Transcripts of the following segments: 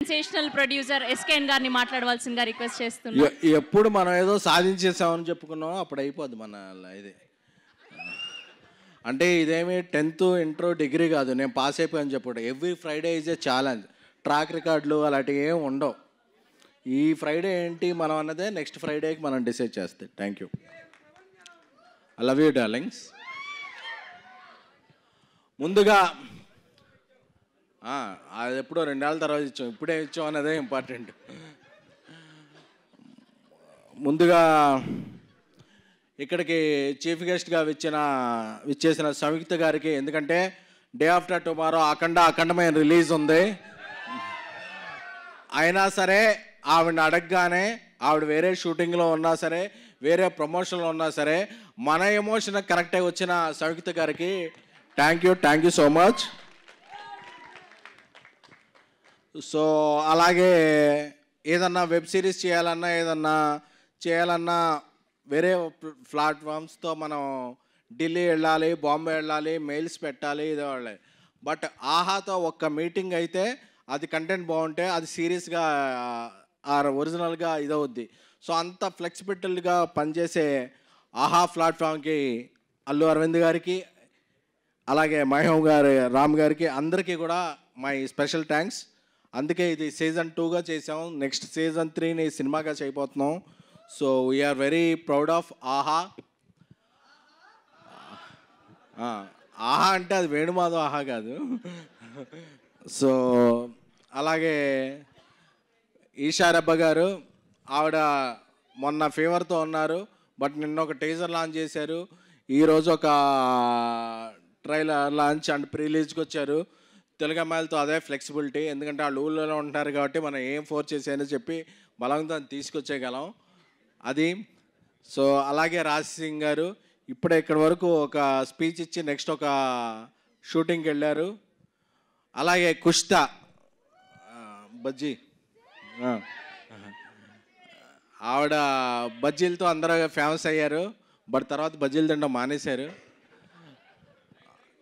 Sensational producer SKN గారిని మాట్లాడవలసిందిగా request చేస్తున్నాం. ఎప్పుడు మనం ఏదో సాధించేసామని చెప్పుకున్నాం అప్పుడు అయిపోద్ది మన ఇది. అంటే ఇదేమి 10th ఇంటర్ డిగ్రీ కాదు, నేను పాస్ అయిపోయాను చెప్పడం. Every Friday is a challenge. Track రికార్డులు అలాంటివి ఏమి ఉండవు. ఈ ఫ్రైడే ఏంటి మనం అన్నదే నెక్స్ట్ ఫ్రైడేకి మనం డిసైడ్ చేస్తే. Thank you. I love you darlings. ముందుగా అది ఎప్పుడో 2 ఏళ్ళ తర్వాత ఇచ్చాం, ఇప్పుడే ఇచ్చాం అన్నదే ఇంపార్టెంట్. ముందుగా ఇక్కడికి చీఫ్ గెస్ట్గా విచ్చేసిన సంయుక్త గారికి, ఎందుకంటే డే ఆఫ్టర్ టుమారో అఖండమైన రిలీజ్ ఉంది. అయినా సరే ఆవిడని అడగగానే ఆవిడ వేరే షూటింగ్లో ఉన్నా సరే, వేరే ప్రమోషన్లో ఉన్నా సరే, మన ఎమోషన్ కరెక్ట్గా వచ్చిన సంయుక్త గారికి thank you so much. So అలాగే ఏదన్నా వెబ్ సిరీస్ చేయాలన్నా వేరే ప్లాట్ఫామ్స్తో మనం ఢిల్లీ వెళ్ళాలి, బాంబే వెళ్ళాలి, మెయిల్స్ పెట్టాలి, ఇదే వాళ్ళే. బట్ ఆహాతో ఒక్క మీటింగ్ అయితే అది కంటెంట్ బాగుంటే అది సీరియస్గా ఒరిజినల్గా ఇదవుద్ది. సో అంత ఫ్లెక్సిబిలిటీగా పనిచేసే ఆహా ప్లాట్ఫామ్కి అల్లు అరవింద్ గారికి, అలాగే మహేమ్ గారి, రామ్ గారికి, అందరికీ కూడా మై స్పెషల్ థ్యాంక్స్. అందుకే ఇది సీజన్ 2గా చేసాం, నెక్స్ట్ సీజన్ 3ని సినిమాగా చేయబోతున్నాం. So we are very proud of Aha. Aha అంటే అది వేణుమాధవ్ ఆహా కాదు. సో అలాగే ఈషారబ్బ గారు, ఆవిడ మొన్న ఫీవర్తో ఉన్నారు, బట్ నిన్న ఒక టీజర్ లాంచ్ చేశారు, ఈరోజు ఒక ట్రైలర్ లాంచ్ అండ్ ప్రీలీజ్కి వచ్చారు. తెలుగు అమ్మాయిలతో అదే ఫ్లెక్సిబిలిటీ, ఎందుకంటే వాళ్ళు ఊళ్ళో ఉంటారు కాబట్టి మనం ఏం ఫోర్స్ చేసాయని చెప్పి బలంతో తీసుకొచ్చేయగలం అది. సో అలాగే రాజ్ సింగ్ గారు ఇప్పుడే ఇక్కడి వరకు ఒక స్పీచ్ ఇచ్చి నెక్స్ట్ ఒక షూటింగ్కి వెళ్ళారు. అలాగే కుష్తా బజ్జీ, ఆవిడ బజ్జీలతో అందరూ ఫేమస్ అయ్యారు, బట్ తర్వాత బజ్జీలు తినడం మానేశారు.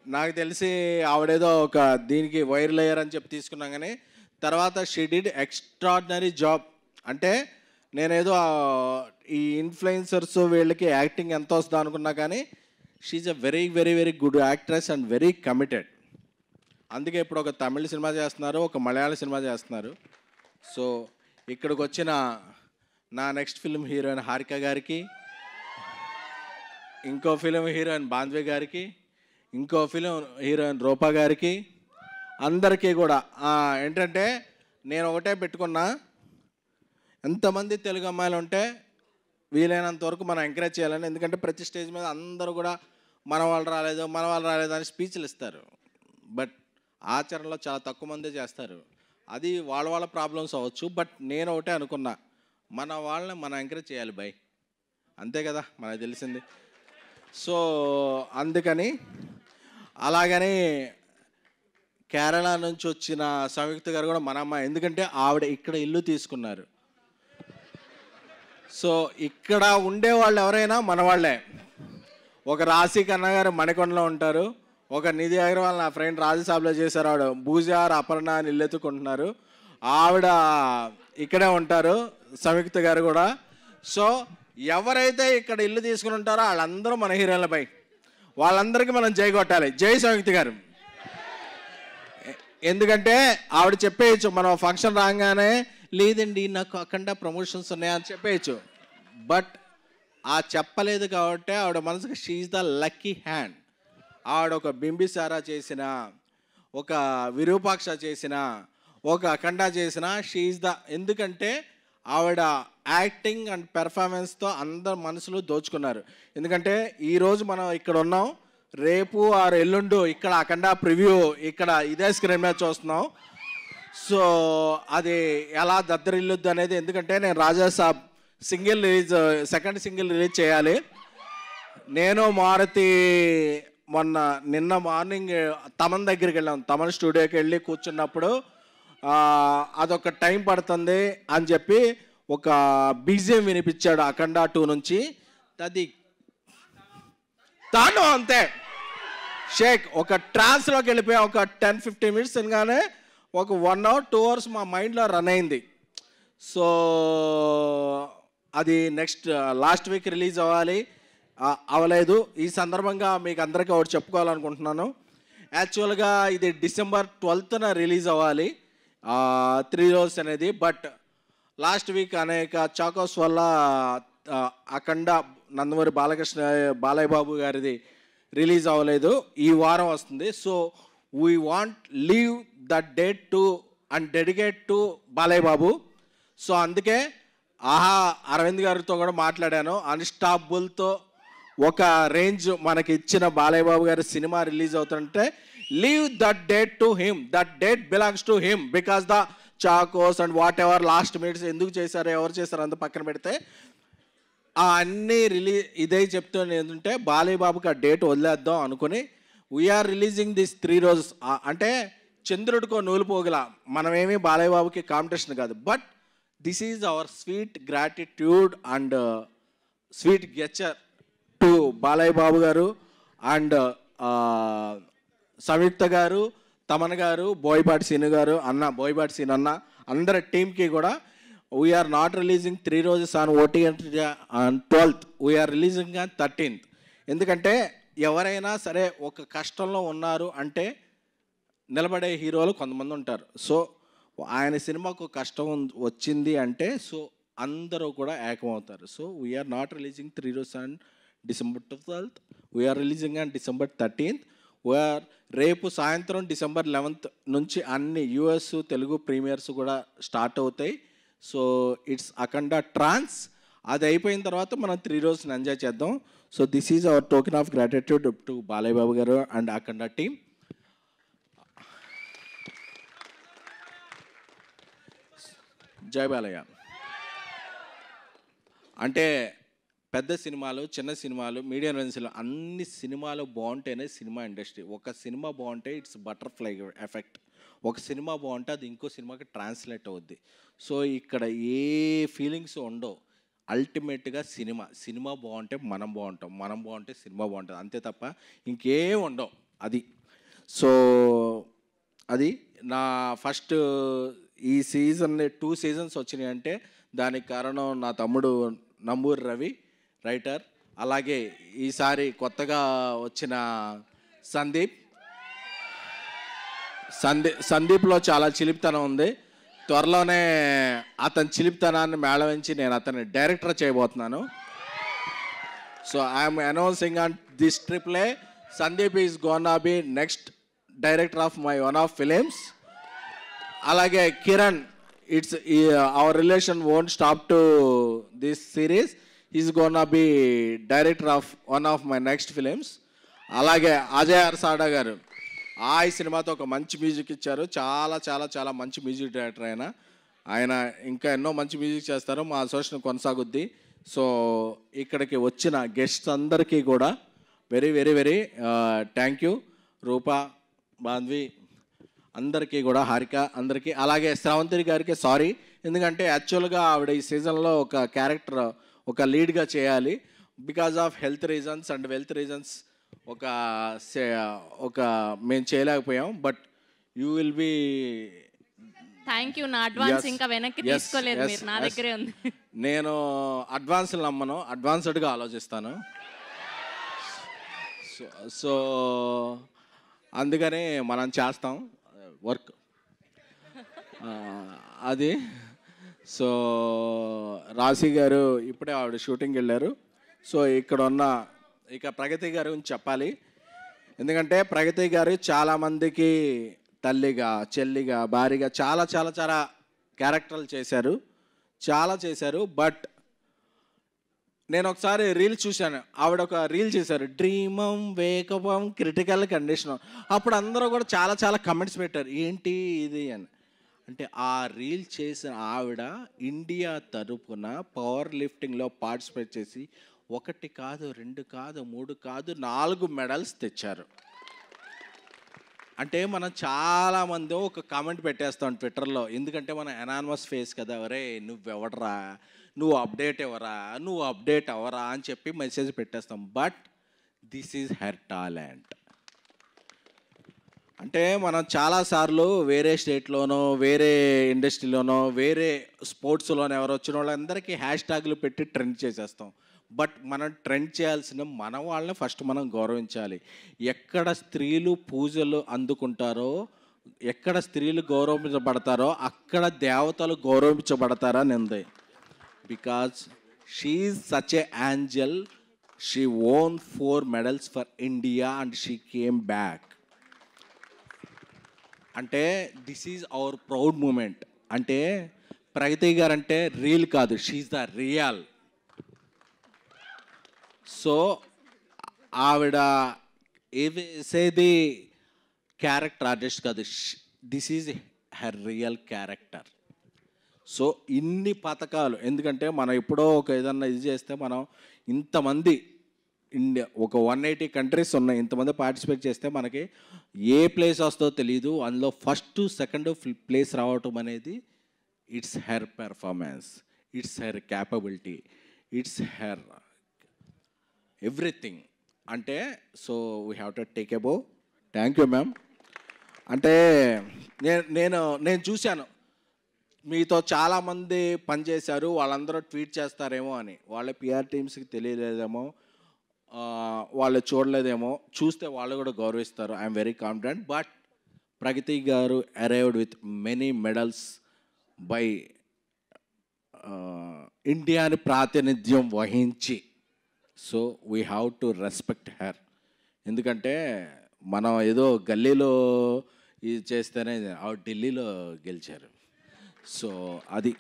నాకు తెలిసి ఆవిడేదో ఒక దీనికి వైరల్ అయ్యారని చెప్పి తీసుకున్నాం, కానీ తర్వాత షీ డిడ్ ఎక్స్ట్రాడినరీ జాబ్. అంటే నేనేదో ఈ ఇన్ఫ్లుయెన్సర్స్ వీళ్ళకి యాక్టింగ్ ఎంత వస్తుందో అనుకున్నా, కానీ she's a very very very good actress and very committed. అందుకే ఇప్పుడు ఒక తమిళ సినిమా చేస్తున్నారు, ఒక మలయాళ సినిమా చేస్తున్నారు. సో ఇక్కడికి వచ్చిన నా నెక్స్ట్ ఫిల్మ్ హీరోయిన్ హారిక గారికి, ఇంకో ఫిలిం హీరోయిన్ బాంద్వే గారికి, ఇంకో ఫిలిం హీరోయిన్ రూపా గారికి, అందరికీ కూడా ఏంటంటే నేను ఒకటే పెట్టుకున్నా, ఎంతమంది తెలుగు అమ్మాయిలు ఉంటే వీలైనంత వరకు మనం ఎంకరేజ్ చేయాలని. ఎందుకంటే ప్రతి స్టేజ్ మీద అందరూ కూడా మన వాళ్ళు రాలేదు అని స్పీచ్లు ఇస్తారు, బట్ ఆచరణలో చాలా తక్కువ మందే చేస్తారు. అది వాళ్ళ ప్రాబ్లమ్స్ అవ్వచ్చు, బట్ నేను ఒకటే అనుకున్నా, మన వాళ్ళని మనం ఎంకరేజ్ చేయాలి బై, అంతే కదా మనకు తెలిసింది. సో అందుకని అలాగని కేరళ నుంచి వచ్చిన సంయుక్త గారు కూడా మన అమ్మాయి, ఎందుకంటే ఆవిడ ఇక్కడ ఇల్లు తీసుకున్నారు. సో ఇక్కడ ఉండేవాళ్ళు ఎవరైనా మన వాళ్ళే. ఒక రాశి కన్నా గారు మణికొండలో ఉంటారు, ఒక నిధి అగర్వాల్ నా ఫ్రెండ్ రాజసాబ్లో చేశారు, ఆవిడ పూజార్ అపర్ణ అని ఇల్లు ఎత్తుకుంటున్నారు, ఆవిడ ఇక్కడే ఉంటారు, సంయుక్త గారు కూడా. సో ఎవరైతే ఇక్కడ ఇల్లు తీసుకుని ఉంటారో వాళ్ళందరూ మన హీరోయిన్లపై, వాళ్ళందరికీ మనం జై కొట్టాలి. జై సంయుక్త గారు. ఎందుకంటే ఆవిడ చెప్పేయచ్చు, మనం ఫంక్షన్ రాగానే లేదండి నాకు అఖండ ప్రమోషన్స్ ఉన్నాయని చెప్పేయచ్చు, బట్ ఆ చెప్పలేదు కాబట్టి ఆవిడ మనసుకి షీఈ్ ద లక్కీ హ్యాండ్. ఆవిడ ఒక బింబిసారా చేసిన, ఒక విరూపాక్ష చేసిన, ఒక అఖండ చేసిన, షీఈ్ ద, ఎందుకంటే ఆవిడ యాక్టింగ్ అండ్ పెర్ఫార్మెన్స్తో అందరు మనసులు దోచుకున్నారు. ఎందుకంటే ఈరోజు మనం ఇక్కడ ఉన్నాం, రేపు ఆరు ఎల్లుండు ఇక్కడ అఖండ ప్రివ్యూ ఇక్కడ ఇదే స్క్రీన్ మీద చూస్తున్నాం. సో అది ఎలా దద్దరిల్లుద్ది అనేది, ఎందుకంటే నేను రాజాసాబ్ సెకండ్ సింగిల్ రిలీజ్ చేయాలి. నేను మారుతి నిన్న మార్నింగ్ తమన్ దగ్గరికి వెళ్ళాం, తమన్ స్టూడియోకి వెళ్ళి కూర్చున్నప్పుడు అదొక టైం పడుతుంది అని చెప్పి ఒక బీజిఎం వినిపించాడు అఖండ 2 నుంచి. అది తాను అంతే షేక్ ఒక ట్రాన్స్లోకి వెళ్ళిపోయా. ఒక 10-15 మినిట్స్ అనగానే ఒక 1 hour 2 hours మా మైండ్లో రన్ అయింది. సో అది నెక్స్ట్ లాస్ట్ వీక్ రిలీజ్ అవ్వాలి, అవ్వలేదు. ఈ సందర్భంగా మీకు అందరికీ ఒకటి చెప్పుకోవాలనుకుంటున్నాను. యాక్చువల్గా ఇది December 12th రిలీజ్ అవ్వాలి 3 రోజెస్ అనేది. బట్ లాస్ట్ వీక్ అనేక చాకోస్ వల్ల అఖండ నందమూరి బాలయ్య బాబు గారిది రిలీజ్ అవ్వలేదు. ఈ వారం వస్తుంది. So we want leave that date to and dedicate to Balayya Babu. So అందుకే ఆహా అరవింద్ గారితో కూడా మాట్లాడాను. అన్స్టాపుల్తో ఒక రేంజ్ మనకి ఇచ్చిన బాలయ్య బాబు గారి సినిమా రిలీజ్ అవుతుంటే leave that date to him, that date belongs to him. Because the Chocos and what ever last minutes ఎందుకు చేశారు, ఎవరు చేశారు అంత పక్కన పెడితే అన్నీ ఇదే చెప్తుంది. ఏంటంటే బాలయ్య బాబుకి ఆ డేట్ వదిలేద్దాం అనుకుని వీఆర్ రిలీజింగ్ దిస్ 3 రోజెస్. అంటే చంద్రుడికో నూలు పోగల, మనమేమీ బాలయ్య బాబుకి కాంపిటీషన్ కాదు. But this is our sweet gratitude and sweet gesture to Balayya Babu garu and సంయుక్త గారు, తమన్ గారు, బోయపాటి సీను గారు, బోయపాటి సీను అన్న, అందరి టీంకి కూడా we are not releasing 3 roses on OTT on 12th. We are releasing on 13th. ఎందుకంటే ఎవరైనా సరే ఒక కష్టంలో ఉన్నారు అంటే నిలబడే హీరోలు కొంతమంది ఉంటారు. సో ఆయన సినిమాకు కష్టం వచ్చింది అంటే సో అందరూ కూడా ఏకమవుతారు. So we are not releasing 3 roses on December 12th. We are releasing on December 13th. We are రేపు సాయంత్రం December 11th నుంచి అన్ని US తెలుగు ప్రీమియర్స్ కూడా స్టార్ట్ అవుతాయి. So it's Akhanda trance. అది అయిపోయిన తర్వాత మనం 3 రోజులు ఎంజాయ్ చేద్దాం. So this is our token of gratitude to Balayya Babu garu and Akhanda team. జై బాలయ్య. అంటే పెద్ద సినిమాలు, చిన్న సినిమాలు, మీడియం రేంజ్ సినిమాలు, అన్ని సినిమాలు బాగుంటేనే సినిమా ఇండస్ట్రీ. ఒక సినిమా బాగుంటే ఇట్స్ బటర్ఫ్లై ఎఫెక్ట్. ఒక సినిమా బాగుంటే అది ఇంకో సినిమాకి ట్రాన్స్లేట్ అవుద్ది. సో ఇక్కడ ఏ ఫీలింగ్స్ ఉండవు. అల్టిమేట్గా సినిమా బాగుంటే మనం బాగుంటాం, మనం బాగుంటే సినిమా బాగుంటుంది, అంతే తప్ప ఇంకేం ఉండవు. అది సో అది నా ఫస్ట్ ఈ సీజన్ 2 seasons వచ్చినాయి అంటే దానికి కారణం నా తమ్ముడు నంబూరి రవి రైటర్, అలాగే ఈసారి కొత్తగా వచ్చిన సందీప్లో చాలా చిలిపితనం ఉంది. త్వరలోనే అతని చిలిపితనాన్ని మేళవించి నేను అతన్ని డైరెక్టర్ చేయబోతున్నాను. So I'm announcing on this triple Sandeep is gonna be next director of my one of films. అలాగే Kiran, it's our relation won't stop to this series. Is gonna be director of one of my next films. అలాగే అజయ్ అర్సాడా గారు ఈ సినిమాతో ఒక మంచి music ఇచ్చారు. చాలా చాలా చాలా మంచి మ్యూజిక్ డైరెక్టర్ ఆయన ఇంకా ఎన్నో మంచి మ్యూజిక్ చేస్తారు. మా అసోసియేషన్ కొనసాగుద్ది. సో ఇక్కడికి వచ్చిన గెస్ట్స్ అందరికీ కూడా very very very thank you. Rupa, Bandhvi అందరికీ కూడా, హారిక అందరికీ, అలాగే శ్రావంతి గారికి సారీ. ఎందుకంటే యాక్చువల్గా ఆవిడ ఈ సీజన్లో ఒక క్యారెక్టర్, ఒక లీడ్గా చేయాలి. Because of health reasons and wealth reasons ఒక మేము చేయలేకపోయాం. But you will be thank you. నా అడ్వాన్స్ ఇంకా వెనక్కి తీసుకోలేదు మీరు, నా దగ్గరే ఉంది. నేను అడ్వాన్స్లు నమ్మను, అడ్వాన్స్డ్గా ఆలోచిస్తాను. సో అందుకని మనం చేస్తాం వర్క్ అది. సో రాశి గారు ఇప్పుడే ఆవిడ షూటింగ్కి వెళ్ళారు. సో ఇక్కడ ఉన్న ప్రగతి గారి గురించి చెప్పాలి. ఎందుకంటే ప్రగతి గారు చాలామందికి తల్లిగా, చెల్లిగా, భార్యగా చాలా చాలా చాలా క్యారెక్టర్లు చేశారు. బట్ నేను ఒకసారి రీల్ చూశాను, ఆవిడ ఒక రీల్ చేశారు, డ్రీమం వేకపం క్రిటికల్ కండిషన్. అప్పుడు అందరూ కూడా చాలా చాలా కమెంట్స్ పెట్టారు, ఏంటి ఇది అని. అంటే ఆ రీల్ చేసిన ఆవిడ ఇండియా తరపున పవర్ లిఫ్టింగ్లో పార్టిసిపేట్ చేసి 1 కాదు 2 కాదు 3 కాదు 4 మెడల్స్ తెచ్చారు. అంటే మనం చాలామంది ఒక కామెంట్ పెట్టేస్తాం ట్విట్టర్లో, ఎందుకంటే మనం ఎనానిమస్ ఫేస్ కదా, ఒరే నువ్వెవడరా, నువ్వు అప్డేట్ అవ్వరా అని చెప్పి మెసేజ్ పెట్టేస్తాం. But this is her talent. అంటే మనం చాలాసార్లు వేరే స్టేట్లోనో వేరే ఇండస్ట్రీలోనో వేరే స్పోర్ట్స్లోనో ఎవరు వచ్చిన వాళ్ళందరికీ హ్యాష్ ట్యాగ్లు పెట్టి ట్రెండ్ చేసేస్తాం. బట్ మనం ట్రెండ్ చేయాల్సిన మన వాళ్ళని ఫస్ట్ మనం గౌరవించాలి. ఎక్కడ స్త్రీలు పూజలు అందుకుంటారో, ఎక్కడ స్త్రీలు గౌరవించబడతారో అక్కడ దేవతలు గౌరవించబడతారని ఉంది. Because she is such a angel. She won 4 medals for India and she came back. అంటే this is our proud moment. అంటే ప్రగతి గారు అంటే రీల్ కాదు, షీఈ్ ద రియల్. సో ఆవిడ వేసేది క్యారెక్టర్ ఆర్టిస్ట్ కాదు, this is her real character. So ఇన్ని పథకాలు, ఎందుకంటే మనం ఎప్పుడో ఒక ఏదన్నా ఇది చేస్తే మనం ఇంతమంది ఇండియా ఒక 180 countries ఉన్నాయి, ఇంతమంది పార్టిసిపేట్ చేస్తే మనకి ఏ ప్లేస్ వస్తుందో తెలియదు. అందులో ఫస్ట్ సెకండ్ ప్లేస్ రావటం అనేది it's her performance, it's her capability, it's her everything. అంటే so we have to take above. Thank you ma'am. అంటే నేను చూశాను మీతో చాలామంది పనిచేశారు, వాళ్ళందరూ ట్వీట్ చేస్తారేమో అని. వాళ్ళ పిఆర్ టీమ్స్కి తెలియలేదేమో, వాళ్ళు చూడలేదేమో, చూస్తే వాళ్ళు కూడా గౌరవిస్తారు. I'm very confident. But Pragati garu arrived with many medals by ఇండియాని ప్రాతినిధ్యం వహించి. So we have to respect her. ఎందుకంటే మనం ఏదో గల్లీలో ఇది చేస్తేనే ఆవిడ ఢిల్లీలో గెలిచారు. సో అది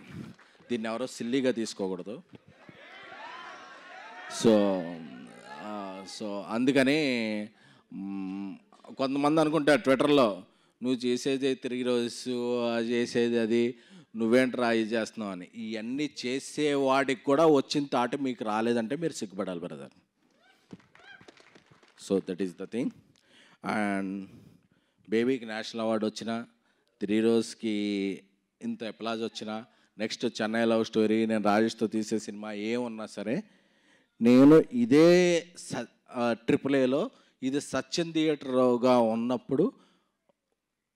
దీన్ని ఎవరో సిల్లీగా తీసుకోకూడదు. సో అందుకని కొంతమంది అనుకుంటారు ట్విట్టర్లో, నువ్వు చేసేది తిరిగి రోజు చేసేది అది, నువ్వేంట్రా ఇది చేస్తున్నావు అని. ఇవన్నీ చేసేవాడికి కూడా వచ్చిన తాట మీకు రాలేదంటే మీరు సిగ్గుపడాలి brother. So that is the thing. And బేబీకి నేషనల్ అవార్డు వచ్చిన, 3 రోజుకి ఇంత ఎప్లాజ్ వచ్చిన, నెక్స్ట్ చెన్నై లవ్ స్టోరీ, నేను రాజేష్తో తీసే సినిమా ఏమున్నా సరే, నేను ఇదే AAAలో ఇది సచిన్ థియేటర్గా ఉన్నప్పుడు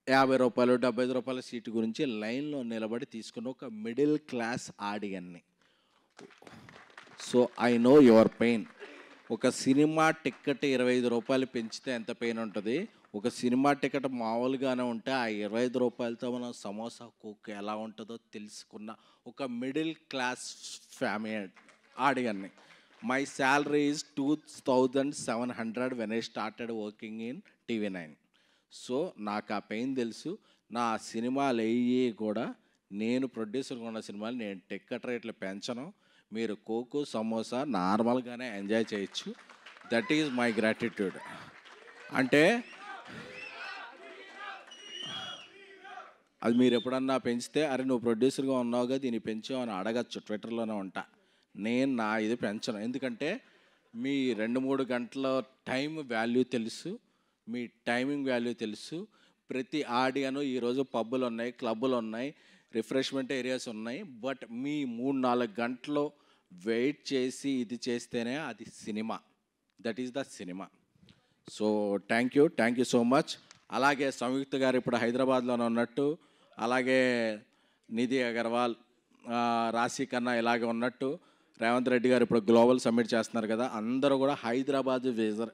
50 రూపాయలు 75 రూపాయల సీటు గురించి లైన్లో నిలబడి తీసుకున్న ఒక మిడిల్ క్లాస్ ఆడియన్ని. So I know your pain. ఒక సినిమా టికెట్ 25 రూపాయలు పెంచితే ఎంత పెయిన్ ఉంటుంది, ఒక సినిమా టికెట్ మామూలుగానే ఉంటే ఆ 25 రూపాయలతో మనం సమోసా కోక్ ఎలా ఉంటుందో తెలుసుకున్న ఒక మిడిల్ క్లాస్ ఫ్యామిలీ ఆడియన్ని. My salary is 2,700 when I started working in TV9. So నాకు ఆ పెయిన్ తెలుసు. నా సినిమాలు అయ్యి కూడా, నేను ప్రొడ్యూసర్గా ఉన్న సినిమాలు నేను టికెట్ రేట్లు పెంచను. మీరు కోకు సమోసా నార్మల్గానే ఎంజాయ్ చేయొచ్చు. That is my gratitude. అంటే అది మీరు ఎప్పుడన్నా పెంచితే, అరే నువ్వు ప్రొడ్యూసర్గా ఉన్నావుగా దీన్ని పెంచావు అని అడగచ్చు, ట్విట్టర్లోనే ఉంటా. నేను నా ఇది పెంచను. ఎందుకంటే మీ 2-3 గంటల టైం వాల్యూ తెలుసు, మీ టైమింగ్ వాల్యూ తెలుసు. ప్రతి ఆడియను ఈరోజు పబ్బులు ఉన్నాయి, క్లబ్బులు ఉన్నాయి, రిఫ్రెష్మెంట్ ఏరియాస్ ఉన్నాయి. బట్ మీ 3-4 గంటలు వెయిట్ చేసి ఇది చేస్తేనే అది cinema. That is the cinema. So thank you so much. అలాగే సంయుక్త గారు ఇప్పుడు హైదరాబాద్లోనే ఉన్నట్టు, అలాగే నిధి అగర్వాల్, రాశి కన్నా ఇలాగే ఉన్నట్టు, రేవంత్ రెడ్డి గారు ఇప్పుడు గ్లోబల్ సమ్మిట్ చేస్తున్నారు కదా, అందరూ కూడా Hyderabad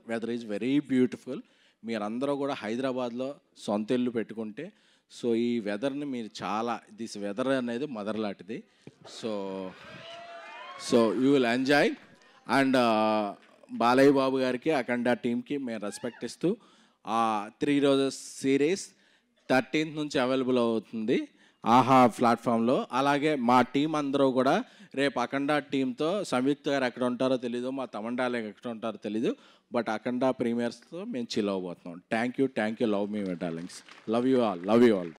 weather is very beautiful. మీరందరూ కూడా హైదరాబాద్లో సొంత ఇల్లు పెట్టుకుంటే, సో ఈ వెదర్ని మీరు చాలా, దిస్ వెదర్ అనేది మదర్ లాంటిది. So you will enjoy. And Balayya Babu గారికి, అఖండ టీమ్కి మేము రెస్పెక్ట్ ఇస్తూ 3 రోజెస్ సిరీస్ 13th నుంచి అవైలబుల్ అవుతుంది ఆహా ప్లాట్ఫామ్లో. అలాగే మా టీం అందరూ కూడా రేపు అఖండ టీంతో, సంయుక్త గారు ఎక్కడ ఉంటారో తెలీదు, మా తమండాలు ఎక్కడ ఉంటారో తెలీదు, బట్ అఖండ ప్రీమియర్స్తో మేము చిల్ అవ్వబోతున్నాం. Thank you. Love me my darlings. Love you all.